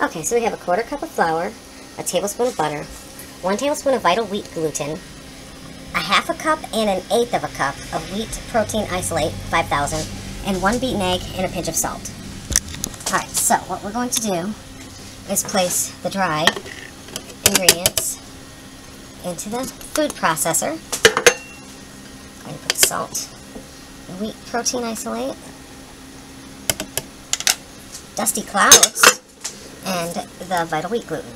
Okay, so we have a 1/4 cup of flour, a tablespoon of butter, 1 tablespoon of vital wheat gluten, a 1/2 cup and 1/8 of a cup of wheat protein isolate, 5,000, and 1 beaten egg and a pinch of salt. Alright, so what we're going to do is place the dry ingredients into the food processor. And put the salt, the wheat protein isolate, dusty clouds, and the vital wheat gluten.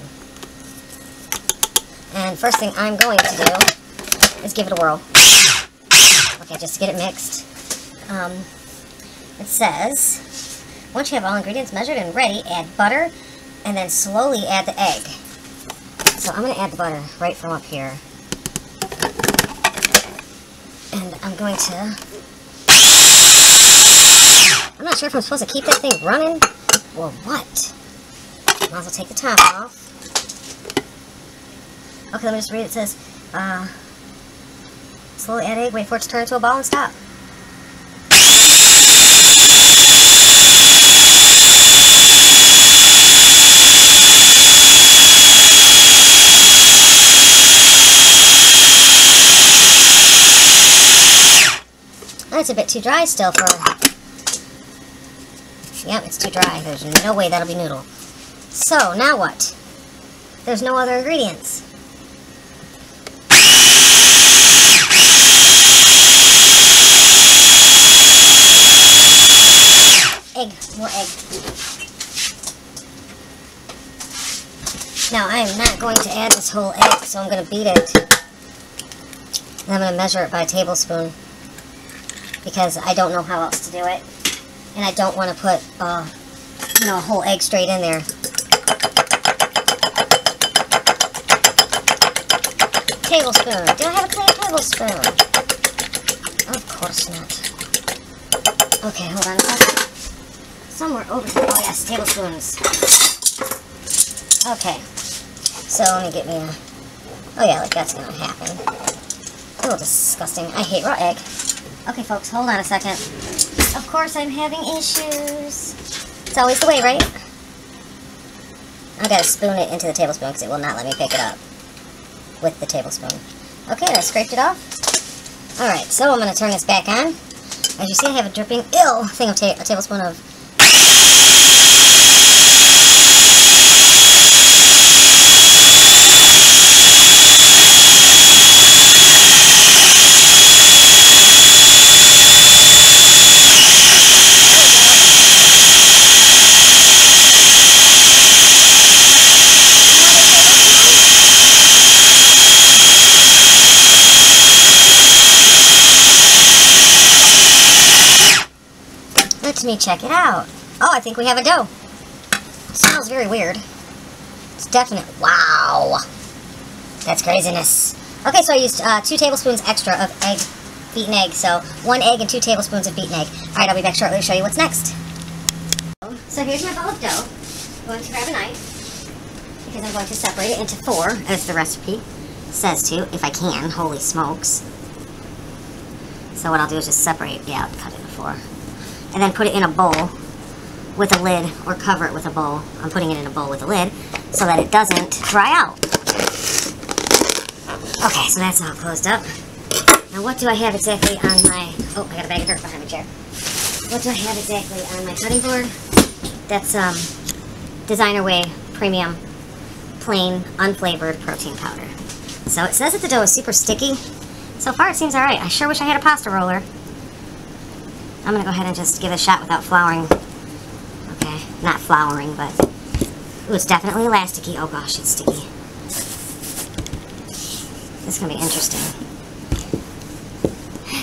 And first thing I'm going to do is give it a whirl. Okay, just to get it mixed. It says, once you have all ingredients measured and ready, add butter, and then slowly add the egg. So I'm going to add the butter right from up here. And I'm going to... I'm not sure if I'm supposed to keep that thing running or what. Might as well take the top off. Okay, let me just read. It says, slowly add egg, wait for it to turn into a ball, and stop. It's a bit too dry still for... Yep, it's too dry. There's no way that'll be noodle. So, now what? There's no other ingredients. Egg. More egg. Now, I am not going to add this whole egg, so I'm going to beat it. And I'm going to measure it by a tablespoon, because I don't know how else to do it. And I don't want to put, you know, a whole egg straight in there. Tablespoon. Do I have a clean tablespoon? Of course not. Okay, hold on a second. Somewhere over here. Oh, yes, tablespoons. Okay. So, let me get me a... Oh, yeah, like that's going to happen. Oh, disgusting. I hate raw egg. Okay, folks, hold on a second. Of course I'm having issues. It's always the way, right? I've got to spoon it into the tablespoon because it will not let me pick it up with the tablespoon. Okay, I scraped it off. Alright, so I'm going to turn this back on. As you see, I have a dripping thing of a tablespoon of... Let me check it out. Oh, I think we have a dough. It smells very weird. It's definite. Wow. That's craziness. Okay, so I used 2 tablespoons extra of egg, beaten egg. So 1 egg and 2 tablespoons of beaten egg. Alright, I'll be back shortly to show you what's next. So here's my ball of dough. I'm going to grab a knife, because I'm going to separate it into 4, as the recipe says to, if I can. Holy smokes. So what I'll do is just separate, yeah, I'll cut it into 4. And then put it in a bowl with a lid, or cover it with a bowl. I'm putting it in a bowl with a lid so that it doesn't dry out. Okay, so that's all closed up. Now what do I have exactly on my... Oh, I got a bag of dirt behind my chair. What do I have exactly on my cutting board? That's Designer Way Premium Plain Unflavored Protein Powder. So it says that the dough is super sticky. So far it seems alright. I sure wish I had a pasta roller. I'm going to go ahead and just give it a shot without flouring. Okay, not flouring, but... Ooh, it's definitely elasticy. Oh gosh, it's sticky. This is going to be interesting.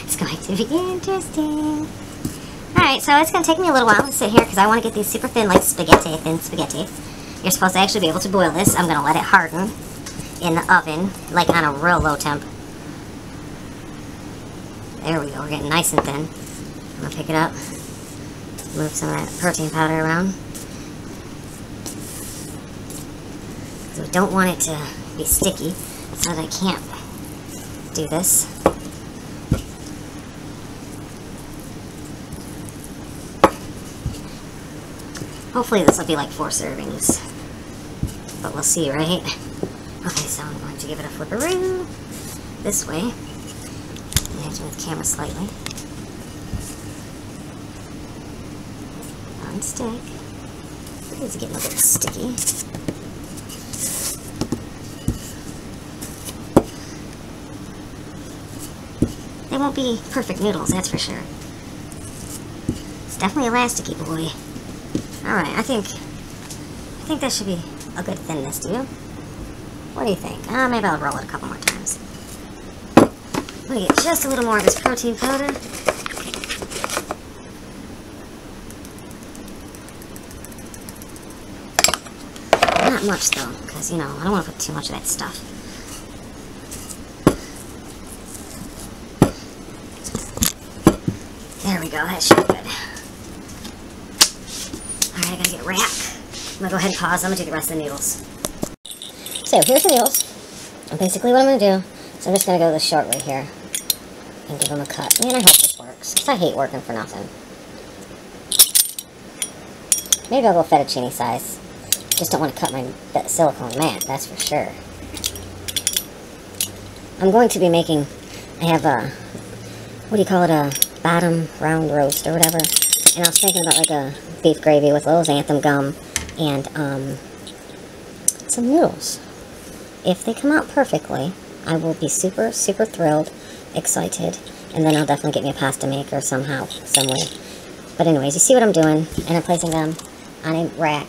It's going to be interesting. Alright, so it's going to take me a little while to sit here because I want to get these super thin, like spaghetti, thin spaghetti. You're supposed to actually be able to boil this. I'm going to let it harden in the oven, like on a real low temp. There we go, we're getting nice and thin. I'm going to pick it up, move some of that protein powder around. So we don't want it to be sticky, so that I can't do this. Hopefully this will be like 4 servings. but we'll see, right? Okay, so I'm going to give it a flipperoo this way. I have to move the camera slightly. On stick. It's getting a little sticky. They won't be perfect noodles, that's for sure. It's definitely elasticy, boy. Alright, I think that should be a good thinness, do you? What do you think? Maybe I'll roll it a couple more times. I'm gonna get just a little more of this protein powder. Not much though, because you know, I don't want to put too much of that stuff. There we go, that should be good. Alright, I gotta get rack. I'm gonna go ahead and pause. I'm gonna do the rest of the noodles. So here's the noodles. And basically what I'm gonna do is I'm just gonna go this short way here and give them a cut. Man, I hope this works, because I hate working for nothing. Maybe I'll go fettuccine size. Just don't want to cut my silicone mat, that's for sure. I'm going to be making, I have a, what do you call it, a bottom round roast or whatever. And I was thinking about like a beef gravy with a little xanthan gum and some noodles. If they come out perfectly, I will be super, super thrilled, excited, and then I'll definitely get me a pasta maker somehow, some way. But anyways, you see what I'm doing, and I'm placing them on a rack.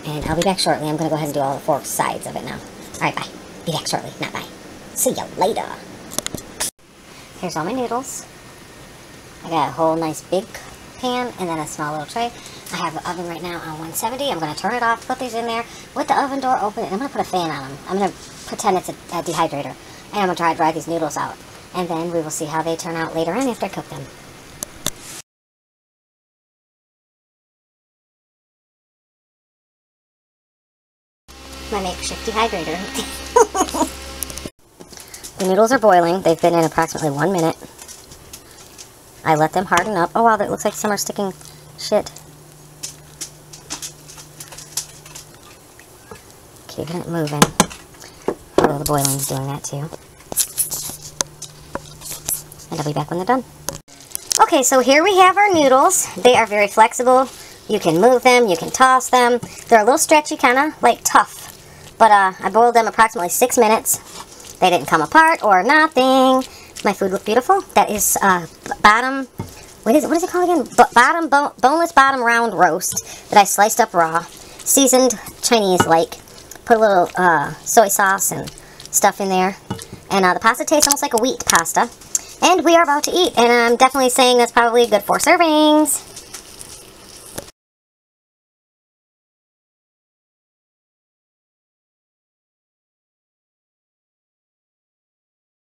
And I'll be back shortly. I'm going to go ahead and do all the 4 sides of it now. Alright, bye. Be back shortly. Not bye. See ya later. Here's all my noodles. I got a whole nice big pan and then a small little tray. I have the oven right now on 170. I'm going to turn it off, put these in there with the oven door open, and I'm going to put a fan on them. I'm going to pretend it's a dehydrator. And I'm going to try to dry these noodles out. And then we will see how they turn out later on after I cook them. My makeshift dehydrator. The noodles are boiling. They've been in approximately 1 minute. I let them harden up. Oh wow, that looks like some are sticking shit. Keeping it moving. Oh, the boiling's doing that too. And I'll be back when they're done. Okay, so here we have our noodles. They are very flexible. You can move them, you can toss them. They're a little stretchy, kind of like tough. But I boiled them approximately 6 minutes. They didn't come apart or nothing. My food looked beautiful. That is bottom, what is it called again? Boneless bottom round roast that I sliced up raw. Seasoned Chinese-like. Put a little soy sauce and stuff in there. And the pasta tastes almost like a wheat pasta. And we are about to eat. And I'm definitely saying that's probably good 4 servings.